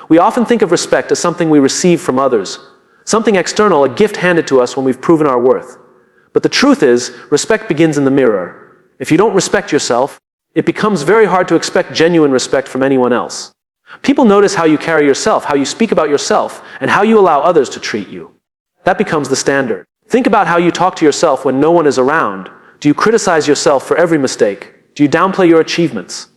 We often think of respect as something we receive from others, something external, a gift handed to us when we've proven our worth. But the truth is, respect begins in the mirror. If you don't respect yourself, it becomes very hard to expect genuine respect from anyone else. People notice how you carry yourself, how you speak about yourself, and how you allow others to treat you. That becomes the standard. Think about how you talk to yourself when no one is around. Do you criticize yourself for every mistake? Do you downplay your achievements?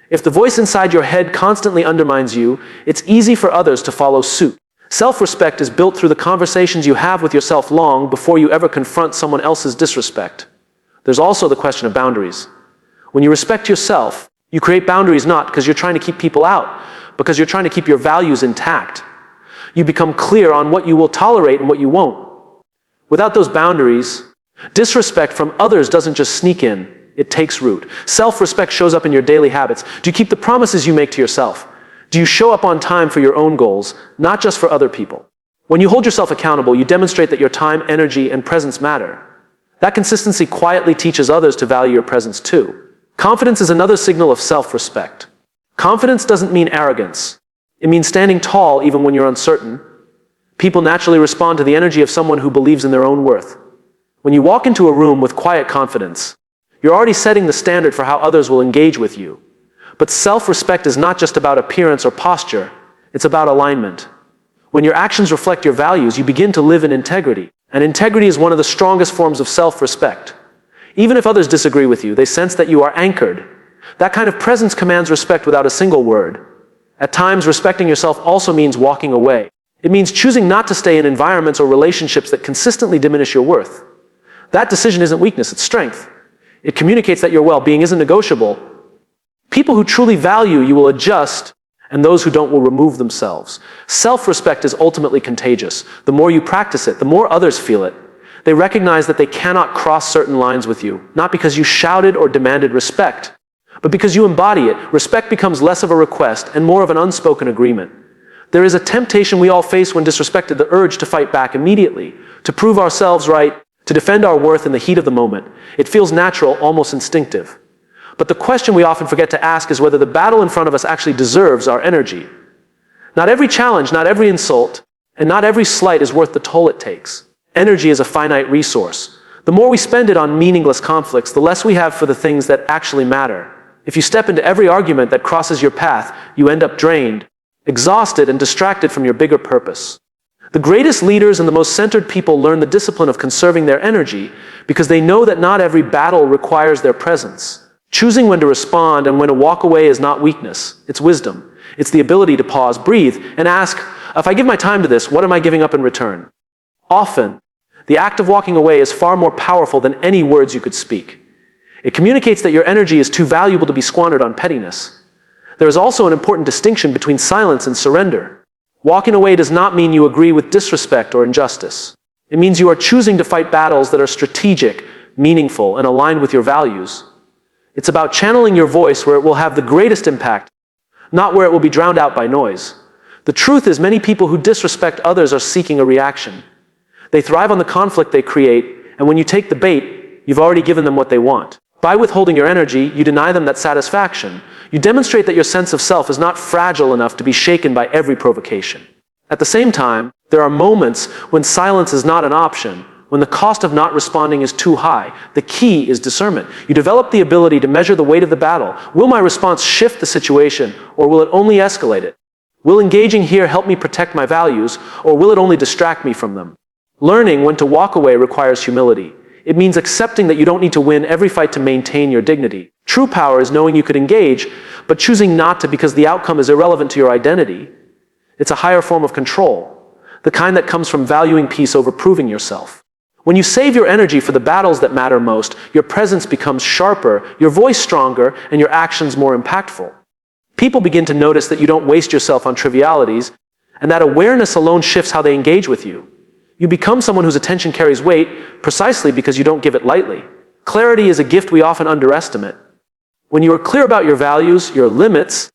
If the voice inside your head constantly undermines you, it's easy for others to follow suit. Self-respect is built through the conversations you have with yourself long before you ever confront someone else's disrespect. There's also the question of boundaries. When you respect yourself, you create boundaries not because you're trying to keep people out, because you're trying to keep your values intact. You become clear on what you will tolerate and what you won't. Without those boundaries, disrespect from others doesn't just sneak in, it takes root. Self-respect shows up in your daily habits. Do you keep the promises you make to yourself? Do you show up on time for your own goals, not just for other people? When you hold yourself accountable, you demonstrate that your time, energy, and presence matter. That consistency quietly teaches others to value your presence too. Confidence is another signal of self-respect. Confidence doesn't mean arrogance. It means standing tall even when you're uncertain. People naturally respond to the energy of someone who believes in their own worth. When you walk into a room with quiet confidence, you're already setting the standard for how others will engage with you. But self-respect is not just about appearance or posture, it's about alignment. When your actions reflect your values, you begin to live in integrity. And integrity is one of the strongest forms of self-respect. Even if others disagree with you, they sense that you are anchored. That kind of presence commands respect without a single word. At times, respecting yourself also means walking away. It means choosing not to stay in environments or relationships that consistently diminish your worth. That decision isn't weakness, it's strength. It communicates that your well-being isn't negotiable. People who truly value you will adjust, and those who don't will remove themselves. Self-respect is ultimately contagious. The more you practice it, the more others feel it. They recognize that they cannot cross certain lines with you, not because you shouted or demanded respect, but because you embody it. Respect becomes less of a request and more of an unspoken agreement. There is a temptation we all face when disrespected, the urge to fight back immediately, to prove ourselves right, to defend our worth in the heat of the moment. It feels natural, almost instinctive. But the question we often forget to ask is whether the battle in front of us actually deserves our energy. Not every challenge, not every insult, and not every slight is worth the toll it takes. Energy is a finite resource. The more we spend it on meaningless conflicts, the less we have for the things that actually matter. If you step into every argument that crosses your path, you end up drained, exhausted, and distracted from your bigger purpose. The greatest leaders and the most centered people learn the discipline of conserving their energy because they know that not every battle requires their presence. Choosing when to respond and when to walk away is not weakness, it's wisdom. It's the ability to pause, breathe, and ask, if I give my time to this, what am I giving up in return? Often, the act of walking away is far more powerful than any words you could speak. It communicates that your energy is too valuable to be squandered on pettiness. There is also an important distinction between silence and surrender. Walking away does not mean you agree with disrespect or injustice. It means you are choosing to fight battles that are strategic, meaningful, and aligned with your values. It's about channeling your voice where it will have the greatest impact, not where it will be drowned out by noise. The truth is, many people who disrespect others are seeking a reaction. They thrive on the conflict they create, and when you take the bait, you've already given them what they want. By withholding your energy, you deny them that satisfaction. You demonstrate that your sense of self is not fragile enough to be shaken by every provocation. At the same time, there are moments when silence is not an option, when the cost of not responding is too high. The key is discernment. You develop the ability to measure the weight of the battle. Will my response shift the situation, or will it only escalate it? Will engaging here help me protect my values, or will it only distract me from them? Learning when to walk away requires humility. It means accepting that you don't need to win every fight to maintain your dignity. True power is knowing you could engage, but choosing not to because the outcome is irrelevant to your identity. It's a higher form of control, the kind that comes from valuing peace over proving yourself. When you save your energy for the battles that matter most, your presence becomes sharper, your voice stronger, and your actions more impactful. People begin to notice that you don't waste yourself on trivialities, and that awareness alone shifts how they engage with you. You become someone whose attention carries weight precisely because you don't give it lightly. Clarity is a gift we often underestimate. When you are clear about your values, your limits,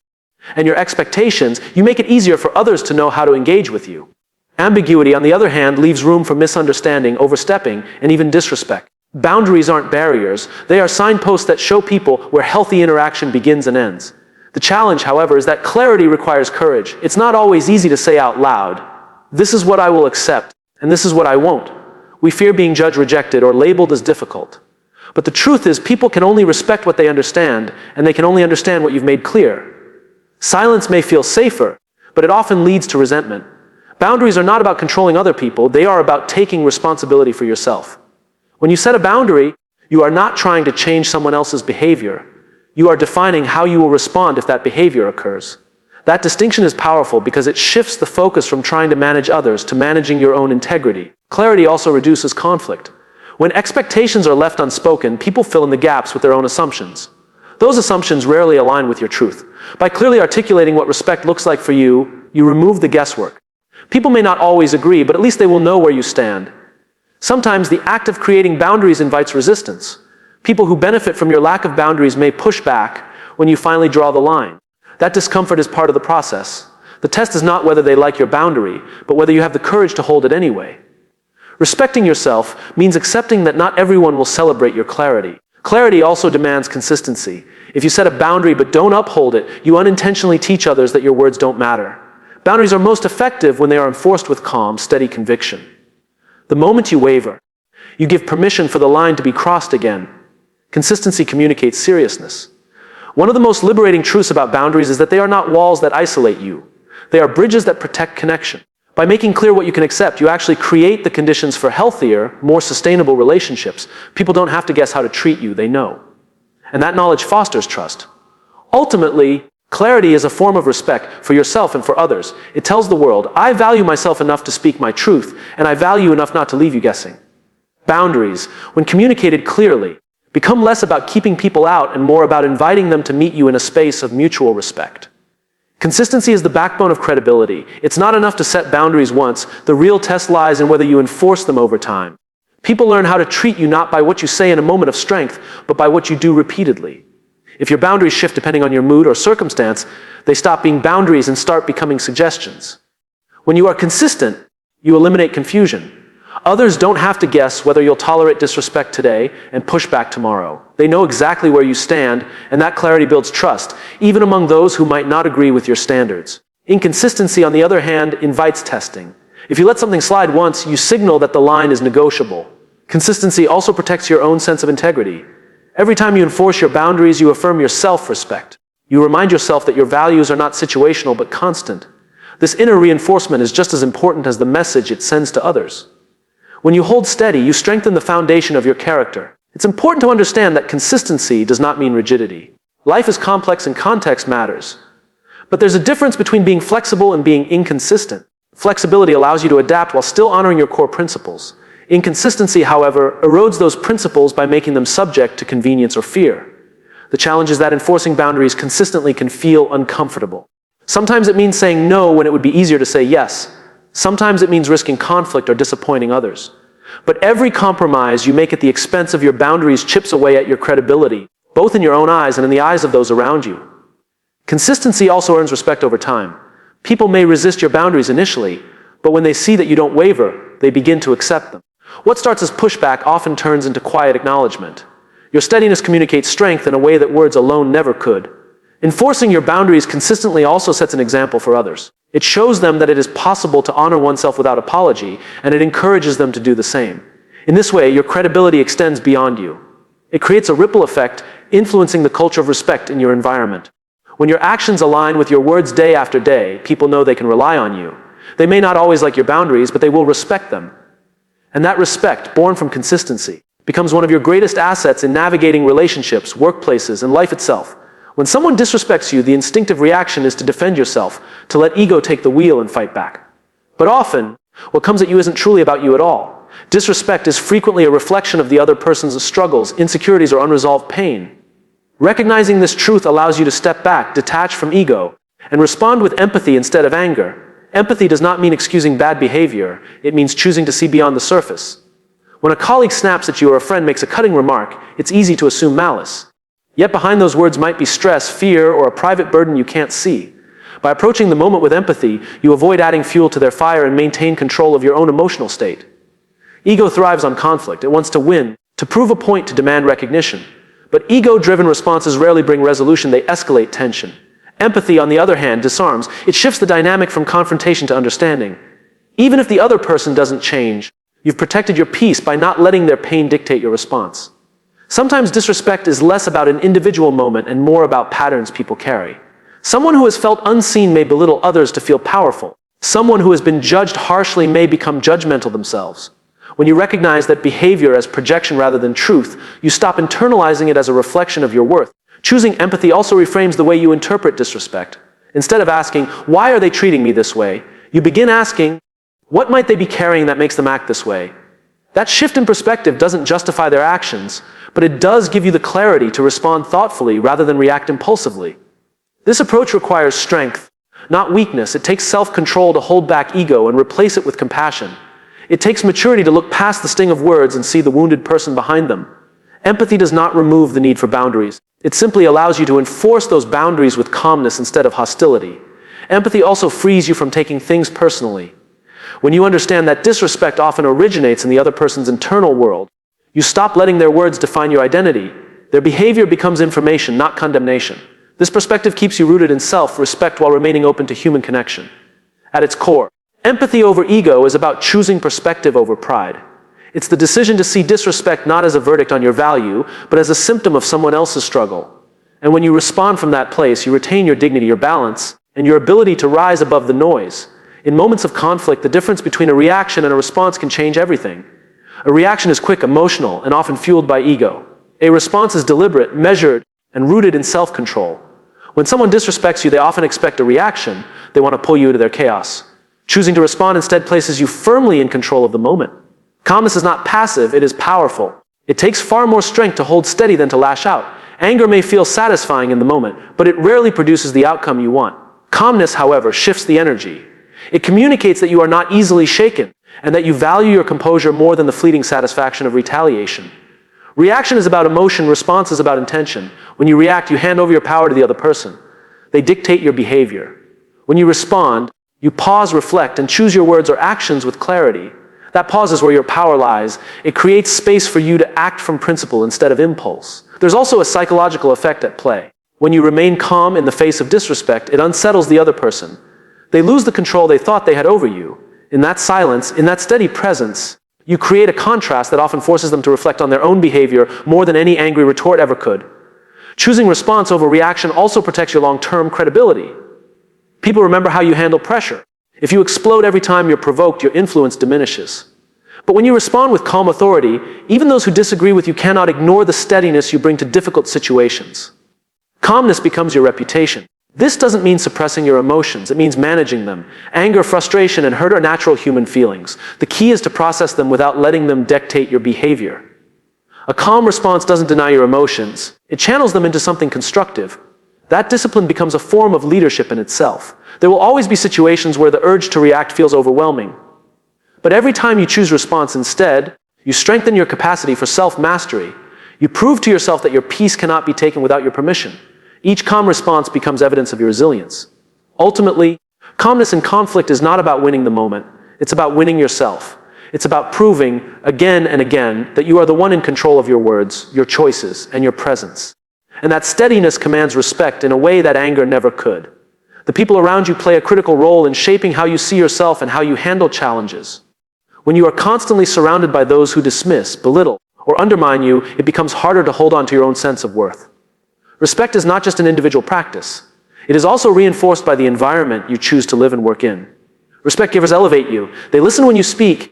and your expectations, you make it easier for others to know how to engage with you. Ambiguity, on the other hand, leaves room for misunderstanding, overstepping, and even disrespect. Boundaries aren't barriers. They are signposts that show people where healthy interaction begins and ends. The challenge, however, is that clarity requires courage. It's not always easy to say out loud, "This is what I will accept, and this is what I won't." We fear being judged, rejected, or labeled as difficult. But the truth is, people can only respect what they understand, and they can only understand what you've made clear. Silence may feel safer, but it often leads to resentment. Boundaries are not about controlling other people, they are about taking responsibility for yourself. When you set a boundary, you are not trying to change someone else's behavior. You are defining how you will respond if that behavior occurs. That distinction is powerful because it shifts the focus from trying to manage others to managing your own integrity. Clarity also reduces conflict. When expectations are left unspoken, people fill in the gaps with their own assumptions. Those assumptions rarely align with your truth. By clearly articulating what respect looks like for you, you remove the guesswork. People may not always agree, but at least they will know where you stand. Sometimes the act of creating boundaries invites resistance. People who benefit from your lack of boundaries may push back when you finally draw the line. That discomfort is part of the process. The test is not whether they like your boundary, but whether you have the courage to hold it anyway. Respecting yourself means accepting that not everyone will celebrate your clarity. Clarity also demands consistency. If you set a boundary but don't uphold it, you unintentionally teach others that your words don't matter. Boundaries are most effective when they are enforced with calm, steady conviction. The moment you waver, you give permission for the line to be crossed again. Consistency communicates seriousness. One of the most liberating truths about boundaries is that they are not walls that isolate you. They are bridges that protect connection. By making clear what you can accept, you actually create the conditions for healthier, more sustainable relationships. People don't have to guess how to treat you, they know. And that knowledge fosters trust. Ultimately, clarity is a form of respect for yourself and for others. It tells the world, I value myself enough to speak my truth, and I value enough not to leave you guessing. Boundaries, when communicated clearly, become less about keeping people out and more about inviting them to meet you in a space of mutual respect. Consistency is the backbone of credibility. It's not enough to set boundaries once. The real test lies in whether you enforce them over time. People learn how to treat you not by what you say in a moment of strength, but by what you do repeatedly. If your boundaries shift depending on your mood or circumstance, they stop being boundaries and start becoming suggestions. When you are consistent, you eliminate confusion. Others don't have to guess whether you'll tolerate disrespect today and push back tomorrow. They know exactly where you stand, and that clarity builds trust, even among those who might not agree with your standards. Inconsistency, on the other hand, invites testing. If you let something slide once, you signal that the line is negotiable. Consistency also protects your own sense of integrity. Every time you enforce your boundaries, you affirm your self-respect. You remind yourself that your values are not situational but constant. This inner reinforcement is just as important as the message it sends to others. When you hold steady, you strengthen the foundation of your character. It's important to understand that consistency does not mean rigidity. Life is complex and context matters. But there's a difference between being flexible and being inconsistent. Flexibility allows you to adapt while still honoring your core principles. Inconsistency, however, erodes those principles by making them subject to convenience or fear. The challenge is that enforcing boundaries consistently can feel uncomfortable. Sometimes it means saying no when it would be easier to say yes. Sometimes it means risking conflict or disappointing others. But every compromise you make at the expense of your boundaries chips away at your credibility, both in your own eyes and in the eyes of those around you. Consistency also earns respect over time. People may resist your boundaries initially, but when they see that you don't waver, they begin to accept them. What starts as pushback often turns into quiet acknowledgement. Your steadiness communicates strength in a way that words alone never could. Enforcing your boundaries consistently also sets an example for others. It shows them that it is possible to honor oneself without apology, and it encourages them to do the same. In this way, your credibility extends beyond you. It creates a ripple effect, influencing the culture of respect in your environment. When your actions align with your words day after day, people know they can rely on you. They may not always like your boundaries, but they will respect them. And that respect, born from consistency, becomes one of your greatest assets in navigating relationships, workplaces, and life itself. When someone disrespects you, the instinctive reaction is to defend yourself, to let ego take the wheel and fight back. But often, what comes at you isn't truly about you at all. Disrespect is frequently a reflection of the other person's struggles, insecurities, or unresolved pain. Recognizing this truth allows you to step back, detach from ego, and respond with empathy instead of anger. Empathy does not mean excusing bad behavior. It means choosing to see beyond the surface. When a colleague snaps at you or a friend makes a cutting remark, it's easy to assume malice. Yet behind those words might be stress, fear, or a private burden you can't see. By approaching the moment with empathy, you avoid adding fuel to their fire and maintain control of your own emotional state. Ego thrives on conflict. It wants to win, to prove a point, to demand recognition. But ego-driven responses rarely bring resolution, they escalate tension. Empathy, on the other hand, disarms. It shifts the dynamic from confrontation to understanding. Even if the other person doesn't change, you've protected your peace by not letting their pain dictate your response. Sometimes disrespect is less about an individual moment and more about patterns people carry. Someone who has felt unseen may belittle others to feel powerful. Someone who has been judged harshly may become judgmental themselves. When you recognize that behavior as projection rather than truth, you stop internalizing it as a reflection of your worth. Choosing empathy also reframes the way you interpret disrespect. Instead of asking, why are they treating me this way? You begin asking, what might they be carrying that makes them act this way? That shift in perspective doesn't justify their actions, but it does give you the clarity to respond thoughtfully rather than react impulsively. This approach requires strength, not weakness. It takes self-control to hold back ego and replace it with compassion. It takes maturity to look past the sting of words and see the wounded person behind them. Empathy does not remove the need for boundaries. It simply allows you to enforce those boundaries with calmness instead of hostility. Empathy also frees you from taking things personally. When you understand that disrespect often originates in the other person's internal world, you stop letting their words define your identity. Their behavior becomes information, not condemnation. This perspective keeps you rooted in self-respect while remaining open to human connection. At its core, empathy over ego is about choosing perspective over pride. It's the decision to see disrespect not as a verdict on your value, but as a symptom of someone else's struggle. And when you respond from that place, you retain your dignity, your balance, and your ability to rise above the noise. In moments of conflict, the difference between a reaction and a response can change everything. A reaction is quick, emotional, and often fueled by ego. A response is deliberate, measured, and rooted in self-control. When someone disrespects you, they often expect a reaction. They want to pull you into their chaos. Choosing to respond instead places you firmly in control of the moment. Calmness is not passive, it is powerful. It takes far more strength to hold steady than to lash out. Anger may feel satisfying in the moment, but it rarely produces the outcome you want. Calmness, however, shifts the energy. It communicates that you are not easily shaken, and that you value your composure more than the fleeting satisfaction of retaliation. Reaction is about emotion, response is about intention. When you react, you hand over your power to the other person. They dictate your behavior. When you respond, you pause, reflect, and choose your words or actions with clarity. That pause is where your power lies. It creates space for you to act from principle instead of impulse. There's also a psychological effect at play. When you remain calm in the face of disrespect, it unsettles the other person. They lose the control they thought they had over you. In that silence, in that steady presence, you create a contrast that often forces them to reflect on their own behavior more than any angry retort ever could. Choosing response over reaction also protects your long-term credibility. People remember how you handle pressure. If you explode every time you're provoked, your influence diminishes. But when you respond with calm authority, even those who disagree with you cannot ignore the steadiness you bring to difficult situations. Calmness becomes your reputation. This doesn't mean suppressing your emotions, it means managing them. Anger, frustration, and hurt are natural human feelings. The key is to process them without letting them dictate your behavior. A calm response doesn't deny your emotions, it channels them into something constructive. That discipline becomes a form of leadership in itself. There will always be situations where the urge to react feels overwhelming. But every time you choose response instead, you strengthen your capacity for self-mastery. You prove to yourself that your peace cannot be taken without your permission. Each calm response becomes evidence of your resilience. Ultimately, calmness in conflict is not about winning the moment. It's about winning yourself. It's about proving again and again that you are the one in control of your words, your choices, and your presence. And that steadiness commands respect in a way that anger never could. The people around you play a critical role in shaping how you see yourself and how you handle challenges. When you are constantly surrounded by those who dismiss, belittle, or undermine you, it becomes harder to hold on to your own sense of worth. Respect is not just an individual practice. It is also reinforced by the environment you choose to live and work in. Respect givers elevate you. They listen when you speak.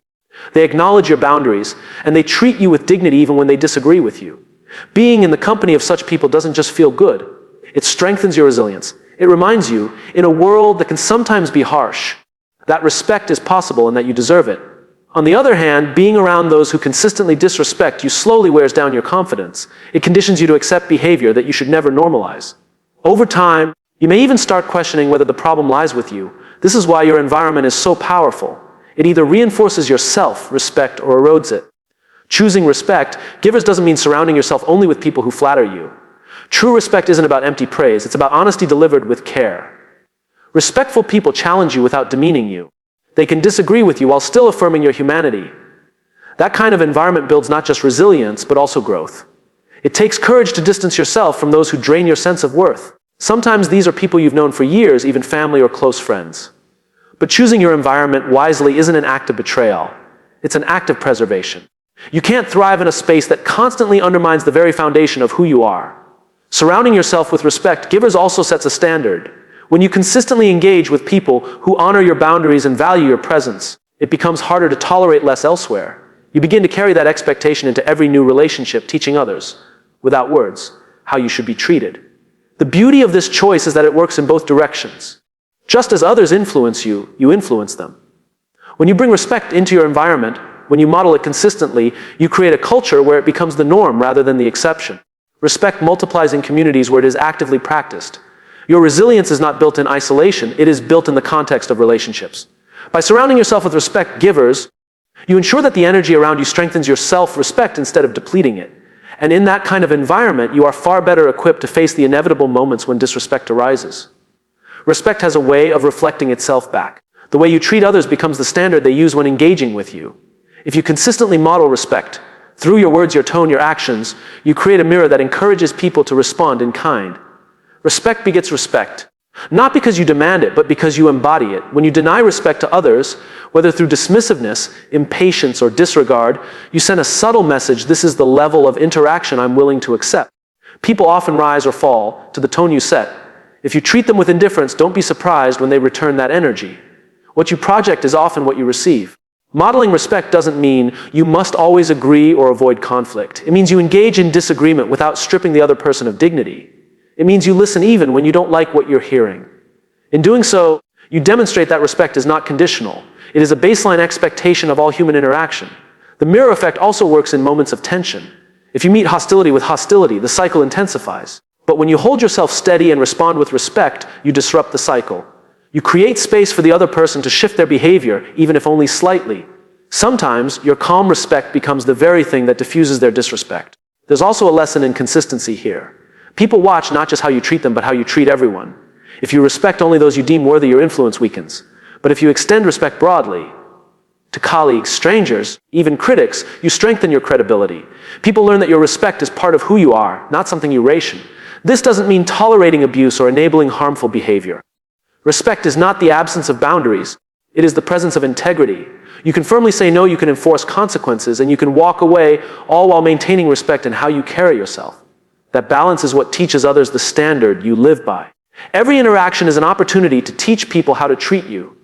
They acknowledge your boundaries, and they treat you with dignity even when they disagree with you. Being in the company of such people doesn't just feel good. It strengthens your resilience. It reminds you, in a world that can sometimes be harsh, that respect is possible and that you deserve it. On the other hand, being around those who consistently disrespect you slowly wears down your confidence. It conditions you to accept behavior that you should never normalize. Over time, you may even start questioning whether the problem lies with you. This is why your environment is so powerful. It either reinforces your self-respect or erodes it. Choosing respect, givers doesn't mean surrounding yourself only with people who flatter you. True respect isn't about empty praise, it's about honesty delivered with care. Respectful people challenge you without demeaning you. They can disagree with you while still affirming your humanity. That kind of environment builds not just resilience, but also growth. It takes courage to distance yourself from those who drain your sense of worth. Sometimes these are people you've known for years, even family or close friends. But choosing your environment wisely isn't an act of betrayal. It's an act of preservation. You can't thrive in a space that constantly undermines the very foundation of who you are. Surrounding yourself with respect givers also sets a standard. When you consistently engage with people who honor your boundaries and value your presence, it becomes harder to tolerate less elsewhere. You begin to carry that expectation into every new relationship, teaching others, without words, how you should be treated. The beauty of this choice is that it works in both directions. Just as others influence you, you influence them. When you bring respect into your environment, when you model it consistently, you create a culture where it becomes the norm rather than the exception. Respect multiplies in communities where it is actively practiced. Your resilience is not built in isolation, it is built in the context of relationships. By surrounding yourself with respect givers, you ensure that the energy around you strengthens your self-respect instead of depleting it. And in that kind of environment, you are far better equipped to face the inevitable moments when disrespect arises. Respect has a way of reflecting itself back. The way you treat others becomes the standard they use when engaging with you. If you consistently model respect, through your words, your tone, your actions, you create a mirror that encourages people to respond in kind. Respect begets respect. Not because you demand it, but because you embody it. When you deny respect to others, whether through dismissiveness, impatience, or disregard, you send a subtle message: this is the level of interaction I'm willing to accept. People often rise or fall to the tone you set. If you treat them with indifference, don't be surprised when they return that energy. What you project is often what you receive. Modeling respect doesn't mean you must always agree or avoid conflict. It means you engage in disagreement without stripping the other person of dignity. It means you listen even when you don't like what you're hearing. In doing so, you demonstrate that respect is not conditional. It is a baseline expectation of all human interaction. The mirror effect also works in moments of tension. If you meet hostility with hostility, the cycle intensifies. But when you hold yourself steady and respond with respect, you disrupt the cycle. You create space for the other person to shift their behavior, even if only slightly. Sometimes, your calm respect becomes the very thing that diffuses their disrespect. There's also a lesson in consistency here. People watch not just how you treat them, but how you treat everyone. If you respect only those you deem worthy, your influence weakens. But if you extend respect broadly, to colleagues, strangers, even critics, you strengthen your credibility. People learn that your respect is part of who you are, not something you ration. This doesn't mean tolerating abuse or enabling harmful behavior. Respect is not the absence of boundaries. It is the presence of integrity. You can firmly say no, you can enforce consequences, and you can walk away, all while maintaining respect in how you carry yourself. That balance is what teaches others the standard you live by. Every interaction is an opportunity to teach people how to treat you.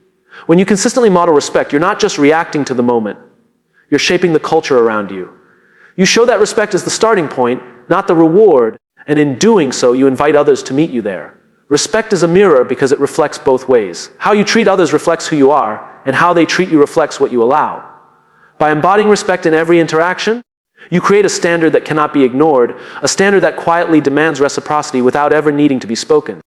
When you consistently model respect, you're not just reacting to the moment. You're shaping the culture around you. You show that respect is the starting point, not the reward, and in doing so, you invite others to meet you there. Respect is a mirror because it reflects both ways. How you treat others reflects who you are, and how they treat you reflects what you allow. By embodying respect in every interaction, you create a standard that cannot be ignored, a standard that quietly demands reciprocity without ever needing to be spoken.